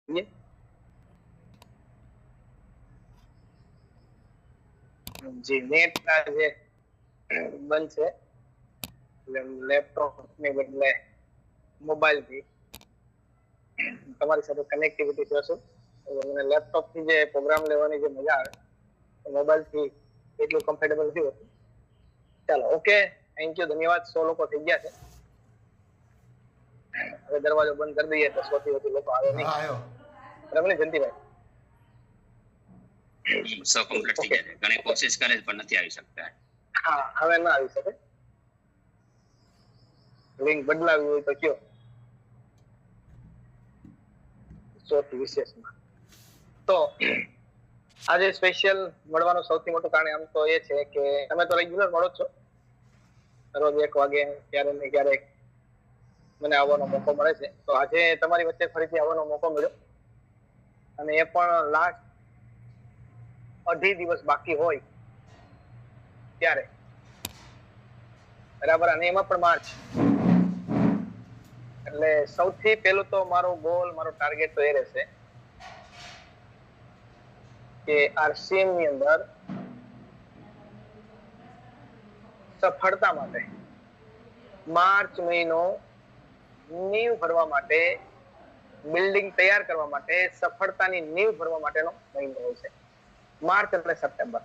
જી net જે બંધ છે લેપટોપ ને બદલે મોબાઈલ થી તમારી સાથે કનેક્ટિવિટી થશે મને લેપટોપ થી જે પ્રોગ્રામ લેવાની જે મજા આવે મોબાઈલ થી એટલું કમ્ફર્ટેબલ નથી હોતું. ચાલો ઓકે થેન્ક યુ ધન્યવાદ. 100 લોકો થઈ ગયા છે. હવે દરવાજો બંધ કરી દઈએ તો 100 થી વધુ લોકો આવે નહીં. બરાબર ને જયંતિભાઈ? 100 કમ્પ્લીટ થઈ જાય. ઘણી કોશિશ કરે પણ નથી આવી શકતા. હા હવે ના આવી શકે. લિંક બદલાવી હોય તો કયો. 100 થી વિશેષમાં તો આજે સ્પેશિયલ મળવાનું સૌથી મોટું કારણ આમ તો એ છે કે તમે તો રેગ્યુલર મળો છો રોજ 1 વાગે ક્યારે ને ક્યારેક મને આવવાનો મોકો મળે છે. તો આજે તમારી વચ્ચે ફરીથી આવવાનો મોકો મળ્યો અને એ પણ લાસ્ટ 2.5 દિવસ બાકી હોય ત્યારે બરાબર. અને એમાં પણ માર્ચ એટલે સૌથી પહેલું તો મારો ગોલ મારો ટાર્ગેટ તો એ રહેશે કે આરસીએમ ની અંદર સફળતા માટે માર્ચ મહિનો નીવ ભરવા માટે બિલ્ડિંગ તૈયાર કરવા માટે સફળતાની નીવ ભરવા માટેનો મહિનો હોય છે માર્ચ અને સપ્ટેમ્બર.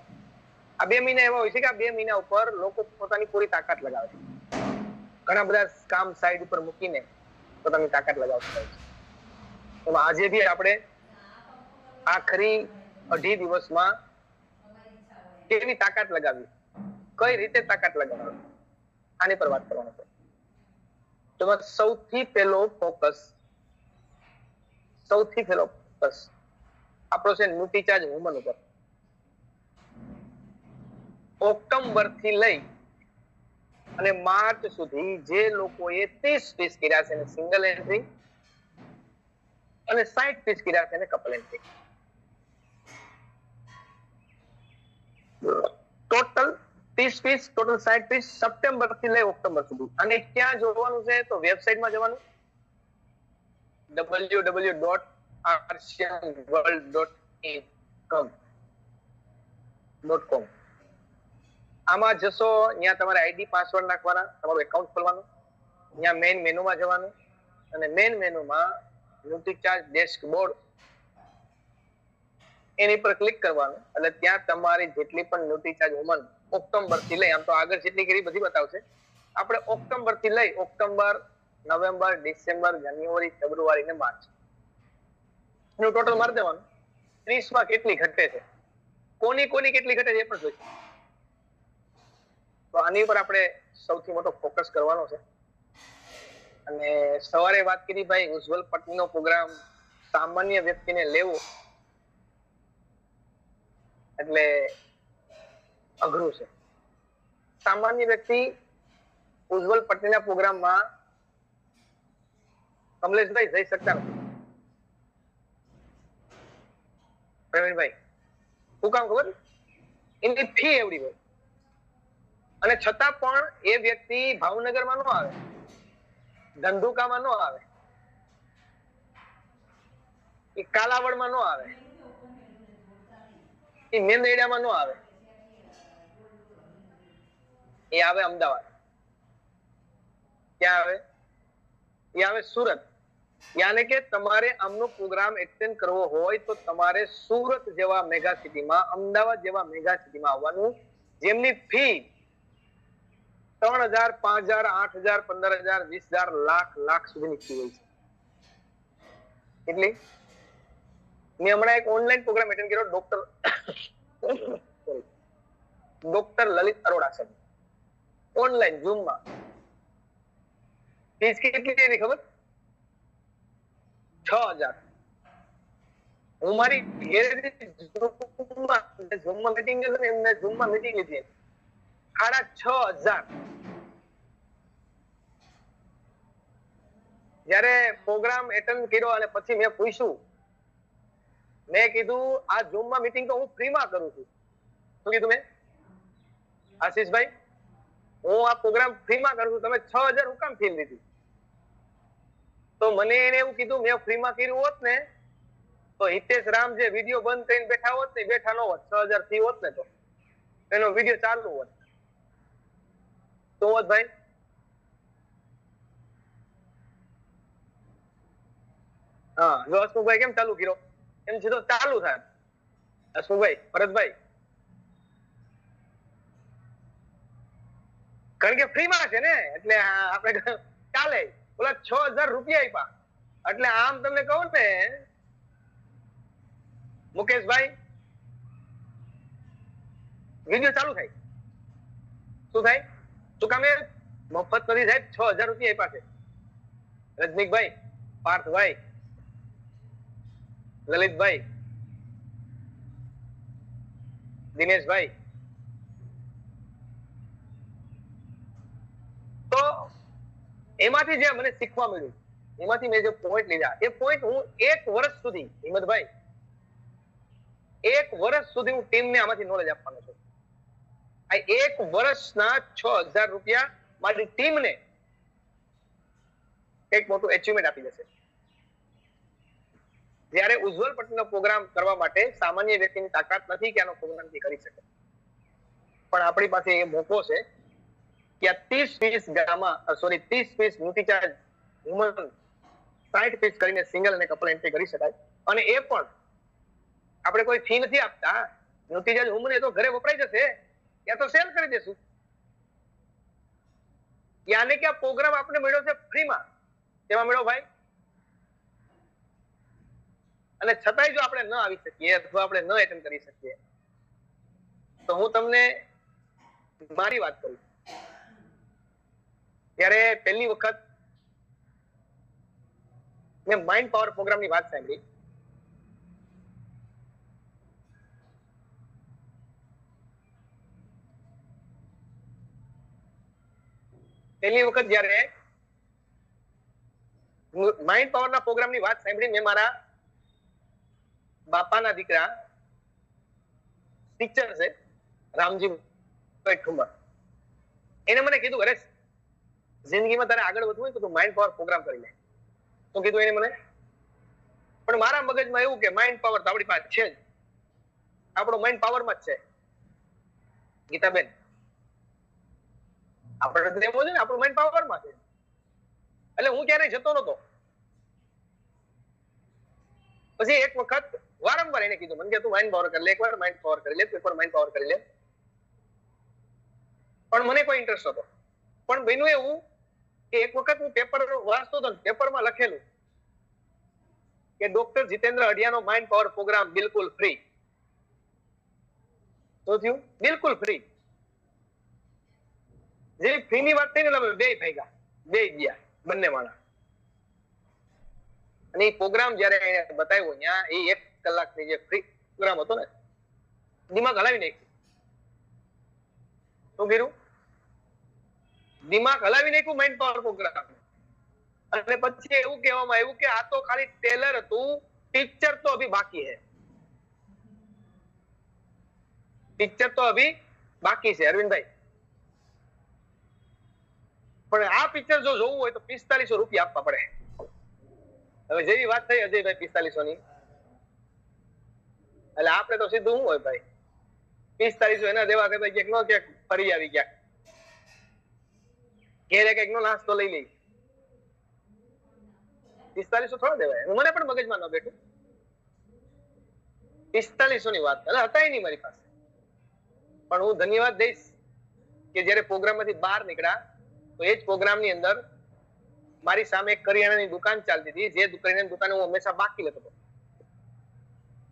આ 2 મહિના એવા હોય છે કે આ 2 મહિના ઉપર લોકો પોતાની પૂરી તાકાત લગાવે છે. ઘણા બધા કામ સાઈડ ઉપર મૂકીને પોતાની તાકાત લગાવતા હોય છે. એમાં આજે બી આપણે આખરી 2.5 દિવસમાં કેવી તાકાત લગાવી, કઈ રીતે તાકાત લગાવી, આની પર વાત કરવાનું છે. તો સૌથી પહેલો ફોકસ આપણો છે ન્યુટ્રીચાર્જ વુમન ઉપર. ઓક્ટોબર થી લઈ અને માર્ચ સુધી જે લોકોએ 30 પીસ કર્યા છે સિંગલ એન્ટ્રી અને 60 પીસ કર્યા છે couple entry, total 30 piece, total 60 piece September થી લઈ ઓક્ટોબર સુધી. અને ક્યાં જોવાનું છે તો વેબસાઇટમાં જવાનું www.rcmworld.com. આમાં જશો ત્યાં તમારે આઈડી પાસવર્ડ નાખવાના, તમારું એકાઉન્ટ ખોલવાનું, ત્યાં મેઇન મેનુમાં જવાનું અને મેઇન મેનુમાં ન્યુટ્રીચાર્જ ડેશબોર્ડ એની પર ક્લિક કરવાનું. એટલે ત્યાં તમારી જેટલી પણ ન્યુટ્રીચાર્જ વુમન ઓક્ટોબર થી લઈ, આમ તો આગળ જેટલી કરી બધી બતાવશે, આપણે ઓક્ટોબર થી લઈ ઓક્ટોબર, નવેમ્બર, ડિસેમ્બર, જાન્યુઆરી, ફેબ્રુઆરી ને માર્ચ એનું ટોટલ મારી દેવાનું. 30 માં કેટલી ઘટે છે, કોની કેટલી ઘટે છે એ પણ જોઈશું. તો આની પર આપણે સૌથી મોટો ફોકસ કરવાનો છે. અને સવારે વાત કરી ભાઈ ઉજ્જવલ પટણીનો પ્રોગ્રામ સામાન્ય વ્યક્તિને લેવો એટલે અઘરું છે. સામાન્ય વ્યક્તિ ઉજ્જવલ પટણીના પ્રોગ્રામમાં કમલેશભાઈ જઈ શકતા નથી. પ્રવીણભાઈ શું કામ ખબર? એની ફી એવડી હોય અને છતાં પણ એ વ્યક્તિ ભાવનગરમાં ન આવે, ધંધુકામાં ન આવે, એ કાલાવડમાં ન આવે, એ મેંદરડામાં ન આવે, એ આવે અમદાવાદ. ક્યાં આવે? એ આવે સુરત. યાને કે તમારે આમનો પ્રોગ્રામ એટેન્ડ કરવો હોય તો તમારે સુરત જેવા મેગા સિટીમાં, અમદાવાદ જેવા મેગા સિટીમાં આવવાનું, જેમની ફી 3,000, 5,000, 8,000, 15,000, 20,000, લાખ સુધીની ફી હોય છે. એટલે મેં હમણાં એક ઓનલાઈન પ્રોગ્રામ એટેન્ડ કર્યો ડોક્ટર લલિત અરોડા સાહેબ, ઓનલાઈન ઝૂમમાં. ફીસ કેટલી એની ખબર? 6,000. હું મારી ઝૂમમાં મીટિંગ એમને ઝૂમમાં મીટિંગ લીધી 6,500. જયારે પ્રોગ્રામ એટેન્ડ કર્યો અને પછી મેં પૂછ્યું, મેં કીધું આ ઝૂમમાં મીટિંગ તો હું ફ્રીમાં કરું છું. શું કીધું મેં? આશીષભાઈ હું આ પ્રોગ્રામ ફ્રીમાં કરું છું, તમે 6,000 હું કામ ફી લીધી? તો મને એને એવું કીધું મેં ફ્રીમાં કર્યું હોત ને તો હિતેશ રામ જે વિડીયો બંધ કરીને બેઠા હોત ને, બેઠા ન હોત, 6000 થી હોત ને, તો એનો વિડીયો ચાલુ હોત. તો હોત ભાઈ? હા, જો હસમુખભાઈ કેમ ચાલુ કર્યો, એમ સીધો ચાલુ થાય. હસમુખભાઈ, ભરતભાઈ, કારણ કે ફ્રીમાં છે ને, એટલે આપણે ચાલે. ઓલા 6000 રૂપિયા આપ્યા, એટલે આમ તમને કહું ને મુકેશભાઈ, વિડીયો ચાલુ થાય. શું થાય? શું કામે? મફત નથી સાહેબ, 6000 રૂપિયા આપ્યા છે. રજનીકભાઈ, પાર્થભાઈ, લલિતભાઈ, દિનેશભાઈ, તો એમાંથી જે મને શીખવા મળ્યું, એમાંથી મેં જે પોઈન્ટ લીધા, એ પોઈન્ટ હું 1 વર્ષ સુધી, હિંમતભાઈ, 1 વર્ષ સુધી હું ટીમને આમાંથી નોલેજ આપવાનો છું. આ 1 વર્ષના 6000 રૂપિયા મારી ટીમને એક મોટું એચિવમેન્ટ આપી જશે. જ્યારે ઉજ્જવલ પટેલનો પ્રોગ્રામ કરવા માટે સામાન્ય વ્યક્તિની તાકાત નથી કે આનો પ્રોગ્રામ કરી શકે, પણ આપણી પાસે એ મોકો છે કે આ 30 પીસ ગામા 30 પીસ મોતીચાર્જ વુમન 60 પીસ કરીને સિંગલ અને કપલ એન્ટ્રી કરી શકાય. અને એ પણ આપણે કોઈ ફી નથી આપતા. મોતીચાર્જ વુમન એ તો ઘરે વપરાઈ જશે, યા તો સેલ કરી દેશું. યાને કે આ પ્રોગ્રામ આપણે મળ્યો છે ફ્રીમાં. તેમાં મળ્યો ભાઈ? અને છતાંય જો આપણે ન આવી શકીએ અથવા આપણે ન એટેન્ડ કરી શકીએ, તો હું તમને મારી વાત કરું. ત્યારે પહેલી વખત મેં માઇન્ડ પાવર પ્રોગ્રામની વાત સાંભળી. પહેલી વખત જયારે માઇન્ડ પાવરના પ્રોગ્રામની વાત સાંભળી, મેં મારા બાપાના દીકરા ટીચર છે રામજી ઠુમર, એને મને કીધું, અરે જિંદગીમાં તારે આગળ વધવું હોય તો તું માઇન્ડ પાવર પ્રોગ્રામ કરી લે. શું કીધું એને મને? પણ મારા મગજમાં એવું કે માઇન્ડ પાવર તો આપણી પાસે છે જ, આપણો માઇન્ડ પાવરમાં જ છે. ગીતાબેન, આપણે તો એમ છે ને, આપણું માઇન્ડ પાવરમાં છે. એટલે હું ક્યારેય જતો નતો. પછી એક વખત વારંવાર એને કીધું, મને કે તું માઇન્ડ પાવર કરી લે, એકવાર માઇન્ડ પાવર કરી લે, એકવાર માઇન્ડ પાવર કરી લે. પણ મને કોઈ ઇન્ટરેસ્ટ નતો. પણ બન્યું એવું કે એક વખત હું પેપર વાંચતો હતો, પેપરમાં લખેલું કે ડોક્ટર જીતેન્દ્ર અઢિયાનો માઇન્ડ પાવર પ્રોગ્રામ બિલકુલ ફ્રી. શું થયું? બિલકુલ ફ્રી. જે ફ્રી ની વાત થઈ ને, બે ભાગ્યા, બે ગયા બંને માણસ. અને એ પ્રોગ્રામ જયારે બતાવ્યો ત્યાં, એ 1 કલાકની જે ફ્રી પ્રોગ્રામ હતો ને, દિમાગ હલાવી નાખ્યું. શું કર્યું? દિમાગ હલાવી નાખ્યું માઇન્ડ પાવર પ્રોગ્રામ. અને પછી એવું કહેવામાં આવ્યું કે આ તો ખાલી ટેલર હતું, પિક્ચર તો અભી બાકી હૈ. પિક્ચર તો અભી બાકી છે અરવિંદભાઈ. પણ આ પિક્ચર જો જોવું હોય તો 4500 રૂપિયા આપવા પડે. હવે જેવી વાત થઈ અજયભાઈ 4500 ની, એટલે આપણે તો સીધું શું હોય ભાઈ, 4500 એના દેવા કરતા ક્યાંક નો ક્યાંક ફરી આવી ગયા, ઘેરે કઈક નો નાસ્તો લઈ લઈ. 4500 થોડા દેવાય. મને પણ મગજમાં ન બેઠું. 4500 ની વાત એટલે હતા નહીં મારી પાસે. પણ હું ધન્યવાદ દઈશ કે જયારે પ્રોગ્રામ માંથી બહાર નીકળ્યા, તો એ જ પ્રોગ્રામ ની અંદર મારી સામે એક કરિયાણાની દુકાન ચાલતી હતી, જે કરિયાણાની દુકાને હું હંમેશા બાકી લેતો હતો.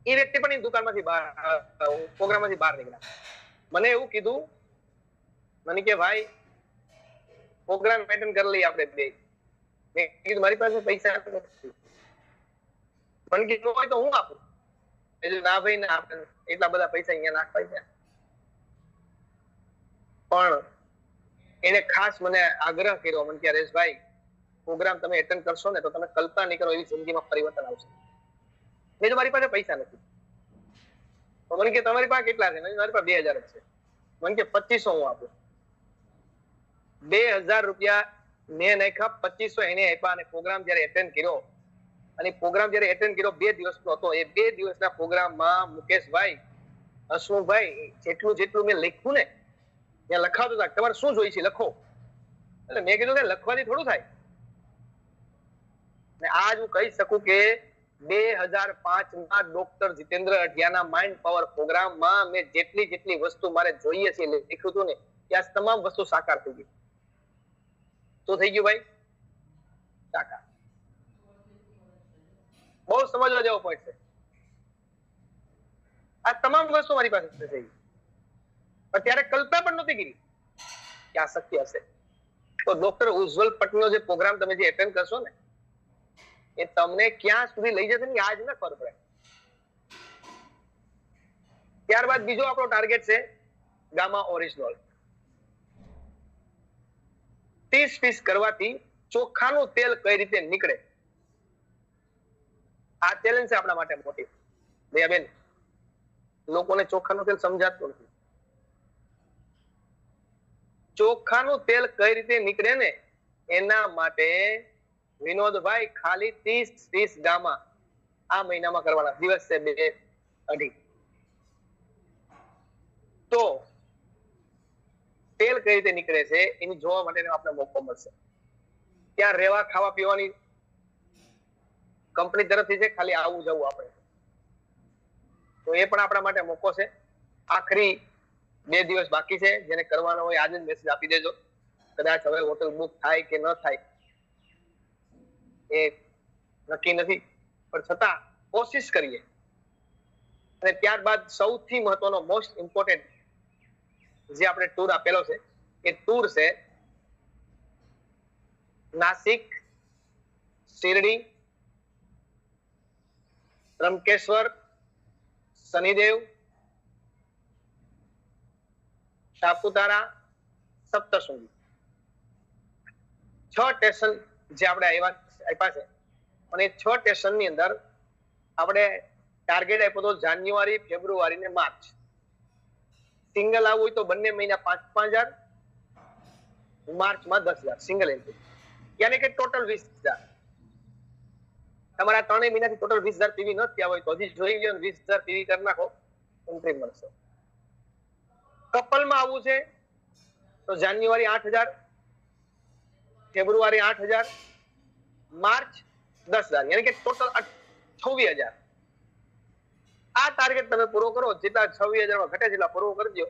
એ વ્યક્તિ પણ એ દુકાનમાંથી બહાર, પ્રોગ્રામમાંથી બહાર નીકળ્યા. મને એવું કીધું, મને કે ભાઈ પ્રોગ્રામ એટેન્ડ કરી લઈએ આપણે બે. મેં કીધું મારી પાસે પૈસા નથી. મને કીધું હોય તો હું આપું. એટલે ના ભાઈ ના, આપણે એટલા બધા પૈસા અહીંયા નાખવા છે. પણ એને ખાસ મને આગ્રહ કર્યો, મને કે હરેશભાઈ પ્રોગ્રામ તમે એટેન્ડ કરશો ને તો તમે કલ્પના નહીં કરો એવી જિંદગીમાં પરિવર્તન આવશે. મેં તો મારી પાસે પૈસા નથી. તો મને કે તમારી પાસે કેટલા છે? મારી પાસે 2000 જ છે. મને કે 2500 હું આપું. 2000 રૂપિયા મેં નાખ્યા, 2500 એને આપ્યા. અને પ્રોગ્રામ જયારે એટેન્ડ કર્યો અને પ્રોગ્રામ જયારે એટેન્ડ કર્યો 2 દિવસનો હતો, એ 2 દિવસના પ્રોગ્રામમાં મુકેશભાઈ, હસમુખભાઈ જેટલું મેં લખ્યું ને ત્યાં લખાવતો હતા તમારે શું જોઈએ છે લખો. એટલે મેં કીધું કે લખવાથી થોડું થાય. ને આજ હું કહી શકું કે 2005માં ડોક્ટર જીતેન્દ્ર અઢિયાના માઇન્ડ પાવર પ્રોગ્રામમાં મેં જેટલી વસ્તુ મારે જોઈએ છે લખ્યું હતું ને ત્યાં તમામ વસ્તુ સાકાર થઈ ગઈ. શું થઈ ગયું ભાઈ? સાકાર. બહુ સમજવા જેવો પોઈન્ટ છે. આ તમામ વસ્તુ મારી પાસે થઈ ગઈ. અત્યારે કલ્પના પણ નહોતી કરી કે આ શક્ય હશે. તો ડોક્ટર ઉજ્જવલ પટનો જે પ્રોગ્રામ તમે જે એટેન્ડ કરશો ને એ તમને ક્યાં સુધી લઈ જશે ને આજ ન ખબર પડે. ત્યારબાદ બીજો આપણો ટાર્ગેટ છે ગામા ઓરિજિનલ. 30 પીસ કરવાથી ચોખાનું તેલ કઈ રીતે નીકળે, આ ચેલેન્જ છે આપણા માટે મોટી. દયાબેન, લોકોને ચોખાનું તેલ સમજાતું નથી. ચોખાનું તેલ કઈ રીતે નીકળે ને એના માટે વિનોદભાઈ ખાલી 30 ગામા આ મહિનામાં કરવાના. દિવસ છે 2-2.5. તો તેલ કઈ રીતે નીકળે છે એની જોવા માટે આપણે મોકો મળશે. ત્યાં રહેવા ખાવા પીવાની કંપની તરફથી છે, ખાલી આવું જવું આપણે. તો એ પણ આપણા માટે મોકો છે. આખરી 2 દિવસ બાકી છે. જેને કરવાનો હોય આજે જ મેસેજ આપી દેજો. કદાચ હવે હોટલ બુક થાય કે ન થાય એ નક્કી નથી, પણ છતાં કોશિશ કરીએ. અને ત્યારબાદ સૌથી મહત્વનો મોસ્ટ ઇમ્પોર્ટન્ટ જે આપણે ટૂર આપેલો છે એ ટૂર છે નાસિક, શિરડી, ત્રંબકેશ્વર, શનિદેવ, સાપુતારા, સપ્તશૃંગી. 6 સ્ટેશન જે આપણે આપ્યા છે. અને 6 સ્ટેશન ની અંદર આપણે ટાર્ગેટ આપ્યો હતો જાન્યુઆરી, ફેબ્રુઆરી ને માર્ચ. સિંગલ આવવું હોય તો બંને મહિના 5,000, માર્ચમાં 10,000 સિંગલ એન્ટ્રી. યાની કે ટોટલ 20,000. તમારા 3 મહિનાથી ટોટલ 20,000 પીવી ન થયા હોય તો હજી જોઈ લો, 20,000 પીવી કરી નાખો, એન્ટ્રી મળશે. કપલમાં આવવું છે તો જાન્યુઆરી 8,000, ફેબ્રુઆરી 8,000, માર્ચ 10,000, યાની કે ટોટલ 26,000. આ ટાર્ગેટ તમે પૂરો કરો, જેટલા 26,000 ઘટે જેટલા પૂરો કરજો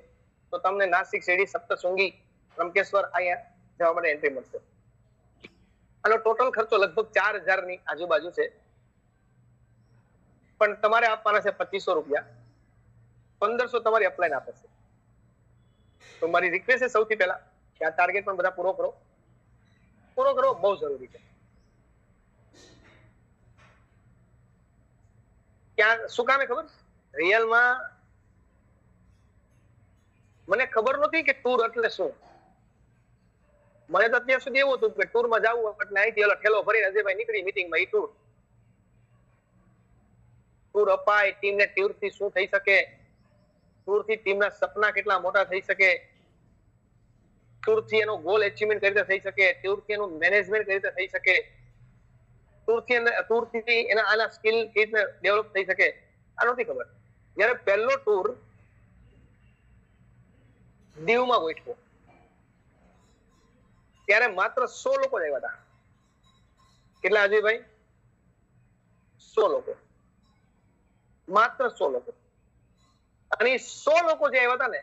તો તમને નાસિક, શિરડી, સપ્તશૃંગી, ત્રંબકેશ્વર અહીંયા જવા માટે એન્ટ્રી મળશે. આનો ટોટલ ખર્ચો લગભગ 4,000 ની આજુબાજુ છે. પણ તમારે આપવાના છે 2,500 રૂપિયા. 1,500 તમારી અપલાઈન આપે છે. તો મારી રિક્વેસ્ટ છે સૌથી પહેલા કે આ ટાર્ગેટ પણ બધા પૂરો કરવો બહુ જરૂરી છે. ક્યાં શું કામે ખબર? રિયલમાં મને ખબર નથી કે ટૂર એટલે શું. મને તો અત્યાર સુધી એવું હતું કે ટૂરમાં જવું એટલે અહીંથી ઓલો ઠેલો ભરીને અજયભાઈ નીકળી મીટિંગમાં. ટૂર અપાય ટીમને, ટૂર થી શું થઈ શકે, ટૂર થી ટીમના સપના કેટલા મોટા થઈ શકે, ટૂર થી એનો ગોલ એચીવમેન્ટ કઈ રીતે થઈ શકે, ટૂર થી એનું મેનેજમેન્ટ કઈ રીતે થઈ શકે, ટૂર થી એના આના સ્કિલ કઈ રીતે ડેવલપ થઈ શકે, આ નથી ખબર. જયારે પહેલો ટૂર દીવમાં ગોઠવો ત્યારે માત્ર 100 લોકો જ આવ્યા હતા. કેટલા અજયભાઈ? 100 લોકો, માત્ર 100 લોકો. અને 100 લોકો જે આવ્યા હતા ને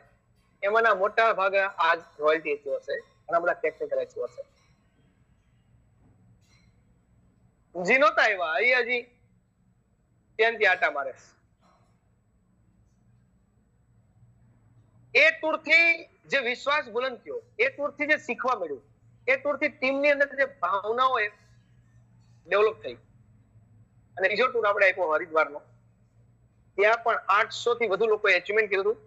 એમાંના મોટા ભાગે આજ રોયલ્ટી એચીવર છે, ઘણા બધા ટેકનિકલ એચીવર છે. જી નહોતા આવ્યા એ હજી ત્યાંથી આટા મારે. એ ટૂર થી જે વિશ્વાસ બુલંદ થયો, એ ટૂર થી જે શીખવા મળ્યું, એ ટૂર થી ટીમની અંદર જે ભાવનાઓ ડેવલપ થઈ. અને બીજો ટૂર આપણે આપ્યો હરિદ્વારનો, ત્યાં પણ 800 થી વધુ લોકોએ એચીવમેન્ટ કર્યું હતું.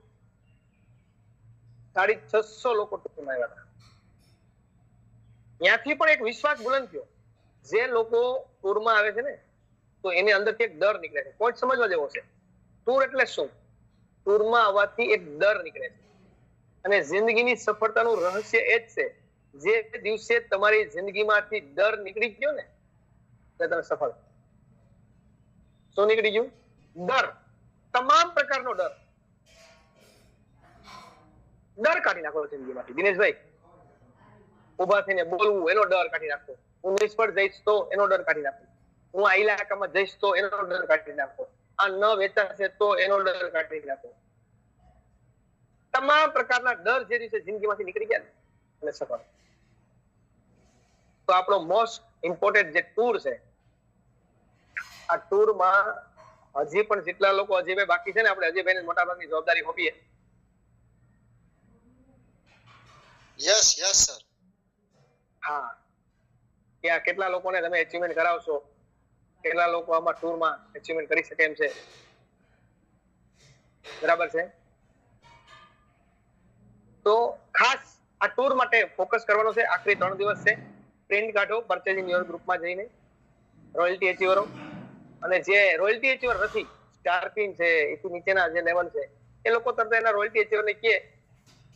650 લોકો ટૂરમાં આવ્યા હતા. ત્યાંથી પણ એક વિશ્વાસ બુલંદ થયો. જે લોકો ટૂરમાં આવે છે ને તો એની અંદરથી એક ડર નીકળે છે. પોઈન્ટ સમજવા જેવો છે. ટૂર એટલે શું? ટૂરમાં આવવાથી એક ડર નીકળે છે. અને જિંદગીની સફળતાનું રહસ્ય એ જ છે, જે દિવસે તમારી જિંદગીમાંથી ડર નીકળી ગયો ને તો તમે સફળ. શું નીકળી ગયું? ડર. તમામ પ્રકારનો ડર. ડર કાઢી નાખો જિંદગીમાંથી. દિનેશભાઈ, ઉભા થઈને બોલવું એનો ડર કાઢી નાખો. હું નિષ્ફળ જઈશ તો એનો ડર કાઢી નાખો. હું આ ઇલાકામાં જઈશ તો એનો ડર કાઢી નાખો. આ ન વેચાશે તો એનો ડર કાઢી નાખો. તમામ પ્રકારના ડર જે દિવસે જિંદગીમાંથી નીકળી ગયા ને એટલે સફળ. તો આપણો મોસ્ટ ઇમ્પોર્ટન્ટ જે ટૂર છે, આ ટૂરમાં હજી પણ જેટલા લોકો અજયભાઈ બાકી છે ને, આપણે અજયભાઈને મોટા ભાગની જવાબદારી સોંપીએ. Yes sir. હા, ત્યાં કેટલા લોકોને તમે એચીવમેન્ટ કરાવશો, કેટલા લોકો આમાં ટૂરમાં એચીવમેન્ટ કરી શકે એમ છે? બરાબર છે. તો ખાસ આ ટૂર માટે ફોકસ કરવાનો છે. આખરી 3 દિવસ છે. પ્રિન્ટ કાઢો પરચેઝિંગ યોર ગ્રુપમાં જઈને, રોયલ્ટી એચીવરો. અને જે રોયલ્ટી એચીવર નથી, સ્ટાર્ટિંગ છે એથી નીચેના જે લેવલ છે, એ લોકો તરત એના રોયલ્ટી એચીવરને કહે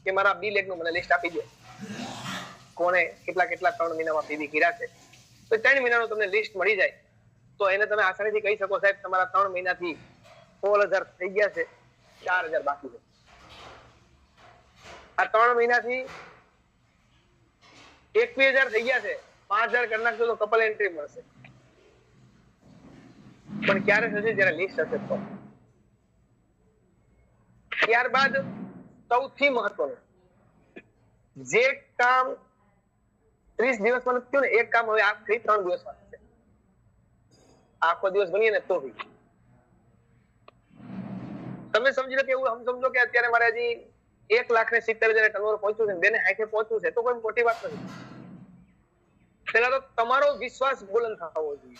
કે મારા બી લેગનું મને લિસ્ટ આપી દે, કોણે કેટલા 3 મહિનામાં પીવી કર્યા છે. તો 3 મહિનાનું તમને લિસ્ટ મળી જાય તો એને તમે આસાનીથી કહી શકો, સાહેબ તમારા 3 મહિનાથી 16,000 થઈ ગયા છે, 4,000 બાકી છે. આ 3 મહિનાથી 21,000 થઈ ગયા છે, 5,000 કરી નાખશો તો કપલ એન્ટ્રી મળશે. પણ ક્યારે થશે? જ્યારે લિસ્ટ હશે તો. ત્યારબાદ સૌથી મહત્વનું, જે કામ 30 દિવસમાં નથી થયું ને, એક કામ હવે આખરી 3 દિવસમાં થશે. આખો દિવસ બનીએ ને તો બી તમે સમજી લો કે એવું સમજો કે અત્યારે મારે હજી 1,70,000 ટર્નઓવર પહોંચ્યું છે, 2,60 પહોંચવું છે, તો કોઈ મોટી વાત નથી. પેલા તો તમારો વિશ્વાસ બુલંદ થવો જોઈએ.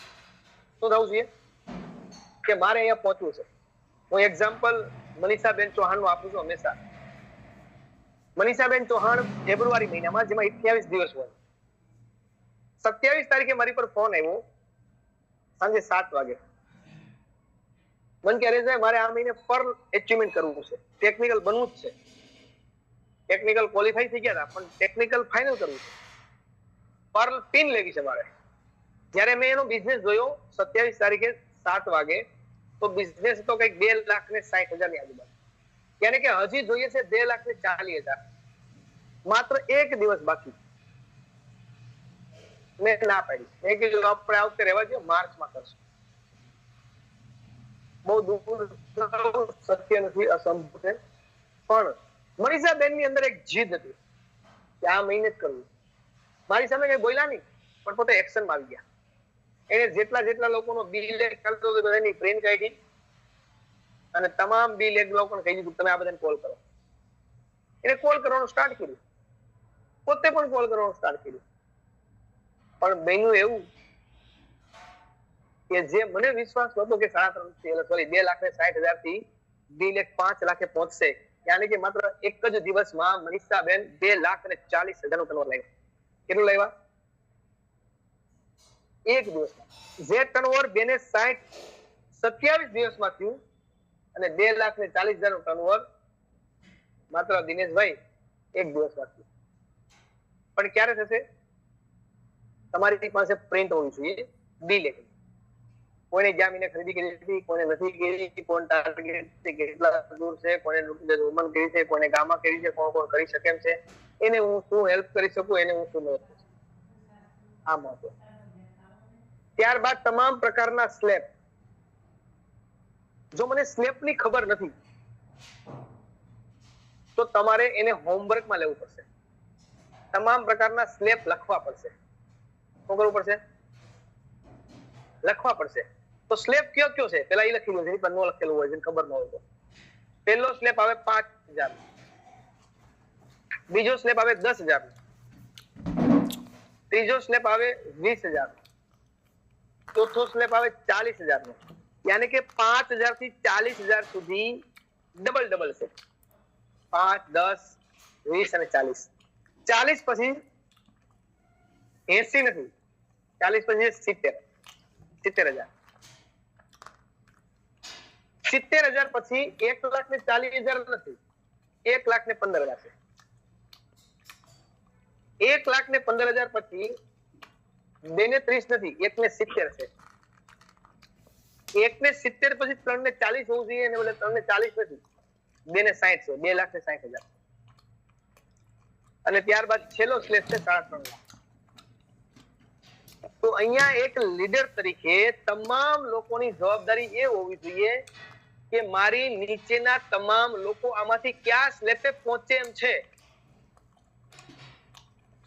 શું થવું જોઈએ? કે મારે અહીંયા પહોંચવું છે. હું એક્ઝામ્પલ મનીષાબેન ચૌહાણ નું આપું છું હંમેશા. મનીષાબેન ચૌહાણ ફેબ્રુઆરી મહિનામાં, જેમાં 28 દિવસ હોય, 27 તારીખે મારી પર ફોન આવ્યો સાંજે 7 વાગે. મન કહે છે મારે આ મહિને પર એચીવમેન્ટ કરવું છે, ટેકનિકલ બનવું જ છે. ટેકનિકલ ક્વોલિફાઈ થઈ ગયા હતા, પણ ટેકનિકલ ફાઇનલ કરવું છે. પર પિન લેવી છે મારે. જ્યારે મેં એનો બિઝનેસ જોયો 27 તારીખે 7 વાગે, તો બિઝનેસ તો કંઈક 2,60,000 ની આજુબાજુ. યાની કે હજી જોઈએ છે 2,40,000. માત્ર એક દિવસ બાકી. મેં ના પાડી. મેં કીધું આપણે આ વખતે રહેવા દો, માર્ચમાં કરશું. બહુ દૂર સત્ય નથી, અસંભવ છે. પણ મનીષાબેન ની અંદર એક જીદ હતી કે આ મહિને જ કરવું. મારી સામે કઈ બોલ્યા નહીં, પણ પોતે એક્શનમાં આવી ગયા. એને જેટલા લોકોનો બી લેગ કરતો હતો બધાની પ્રિન્ટ કાઢી અને તમામ બી લેગ લોકોને કહી દીધું તમે આ બધાને કોલ કરો. એને કોલ કરવાનું સ્ટાર્ટ કર્યું, પોતે પણ કોલ કરવાનું સ્ટાર્ટ કર્યું. પણ બન્યું એવું કે જે મને વિશ્વાસ હતો કે 2,60,000 થી બી લેગ 5 લાખે પહોંચશે, યાની કે માત્ર એક જ દિવસમાં મનીષાબેન 2,40,000 નું ટર્નઓવર લાવ્યા. કેટલું લાવ્યા? એક દિવસમાં. જે ટર્નઓવર 2,60 27 દિવસમાં થયું અને 2,40,000 નું ટર્નઓવર માત્ર દિનેશભાઈ એક દિવસમાં થયું. પણ ક્યારે થશે? તમારી પાસે પ્રિન્ટ હોવી જોઈએ બી લેગ. કોઈને જામીને ખરીદી કરી હતી, કોઈને નથી કરી, કોણ ટાર્ગેટ કેટલા દૂર છે, કોને વુમન કરી છે, કોને ગામા કરી છે, કોણ કરી શકે એમ છે, એને હું શું હેલ્પ કરી શકું, એને હું શું ન કરી શકું. આ મહત્વ. ત્યારબાદ તમામ પ્રકારના સ્લેબ. જો મને સ્લેબ ની ખબર નથી તો તમારે એને હોમવર્કમાં લેવું પડશે. તમામ પ્રકારના સ્લેબ લખવા પડશે. શું કરવું પડશે? લખવા પડશે. તો સ્લેબ કયો છે પેલા એ લખી લો, જેની પર ન લખેલું હોય, જેને ખબર ન હોય તો. પહેલો સ્લેબ આવે 5,000, બીજો સ્લેબ આવે 10,000, ત્રીજો સ્લેબ આવે 20,000, ચોથો સ્લેબ આવે 40,000 નો. યાની કે 5,000 થી 40,000 સુધી ડબલ છે. 5, 10, 20 અને 40. 40 પછી 80 નથી, 40 પછી 70,000. 70,000 પછી 1,40,000 નથી, 1,15,000 છે. 1,15,000 પછી 2 ને 30 નથી, 1 ને 70 છે. 1 ને 70 પછી 3 ને 40 હોવું જોઈએ, અને 3 ને 40 નથી, 2 ને 60 છે, 2,60,000. અને ત્યારબાદ છેલ્લો સ્લેબ છે 3.5 લાખ. તો અહીંયા એક લીડર તરીકે તમામ લોકોની જવાબદારી એ હોવી જોઈએ કે મારી નીચેના તમામ લોકો આમાંથી કયા સ્લેબે પહોંચે એમ છે.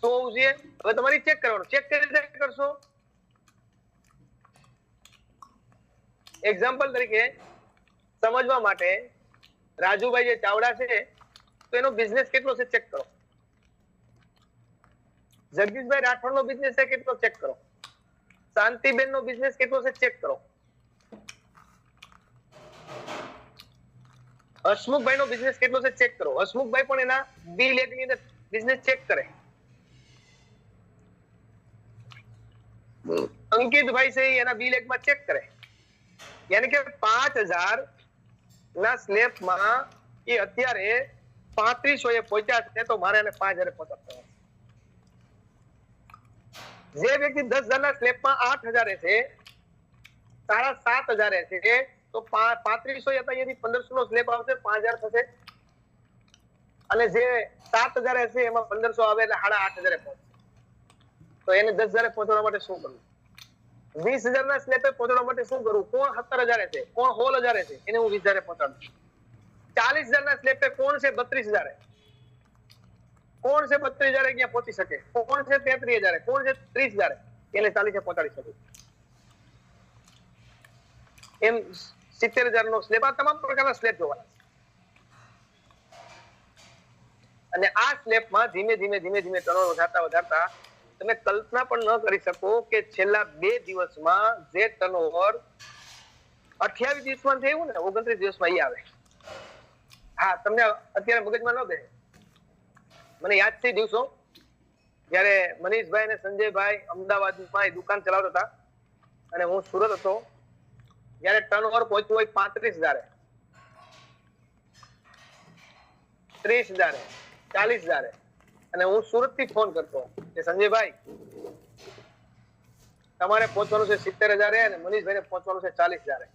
શું હોવું જોઈએ? હવે તમારી ચેક કરવાનું. ચેક કઈ રીતે કરશો? એક્ઝામ્પલ તરીકે સમજવા માટે, રાજુભાઈ જે ચાવડા છે તો એનો બિઝનેસ કેટલો છે ચેક કરો. જગદીશભાઈ રાઠોડ નો બિઝનેસ છે કેટલો ચેક કરો. શાંતિબેન નો બિઝનેસ કેટલો છે ચેક કરો. હસમુખભાઈ નો બિઝનેસ કેટલો છે ચેક કરો. હસમુખભાઈ પણ એના બી લેગ ની અંદર બિઝનેસ ચેક કરે. અંકિતભાઈ છે એના બી લેગ માં ચેક કરે. યાની કે 5,000 ના સ્લેબ માં એ અત્યારે 3500 એ પહોંચ્યા છે, તો મારે એને 5,000 પહોંચાડવા. જે વ્યક્તિ 10,000 ના સ્લેબ માં 8,000 છે, 7,500 છે, તો 3500 હતા, અહીંયાથી 1,500 નો સ્લેબ આવશે, 5,000 થશે. અને જે 7,000 હશે એમાં 1,500 આવે એટલે 8,500 પહોંચે. તો એને 10,000 પહોંચવા માટે શું કરવું? 20,000 ના સ્લેબે પહોંચવા માટે શું કરવું? કોણ 17,000 છે, કોણ 16,000 છે, એને હું 20,000 પહોંચાડું. 40,000 ના સ્લેબે કોણ છે 32,000, કોણ છે 32,000 ક્યાં પહોંચી શકે, કોણ છે 33,000, કોણ છે 30,000, એને 40 પહોંચાડી શકું. એમ 70,000 નો સ્લેબ. આ તમામ પ્રકારના સ્લેબ જોવાના. અને આ સ્લેબમાં ધીમે ધીમે ટર્નઓવર વધારતા તમે કલ્પના પણ ન કરી શકો કે છેલ્લા 2 દિવસમાં જે ટર્નઓવર 28 દિવસમાં થયું ને 29 દિવસમાં ઈ આવે. હા, તમને અત્યારે મગજમાં ન બેસે. મને યાદ છે દિવસો જયારે મનીષભાઈ અને સંજયભાઈ અમદાવાદમાં એ દુકાન ચલાવતા હતા અને હું સુરત હતો. જયારે ટર્નઓવર પહોંચ્યું હોય 35,000, 30,000, 40,000, અને હું સુરત થી ફોન કરતો કે સંજયભાઈ તમારે પહોંચવાનું છે 70,000 અને મનીષભાઈ ને પહોંચવાનું છે 40,000.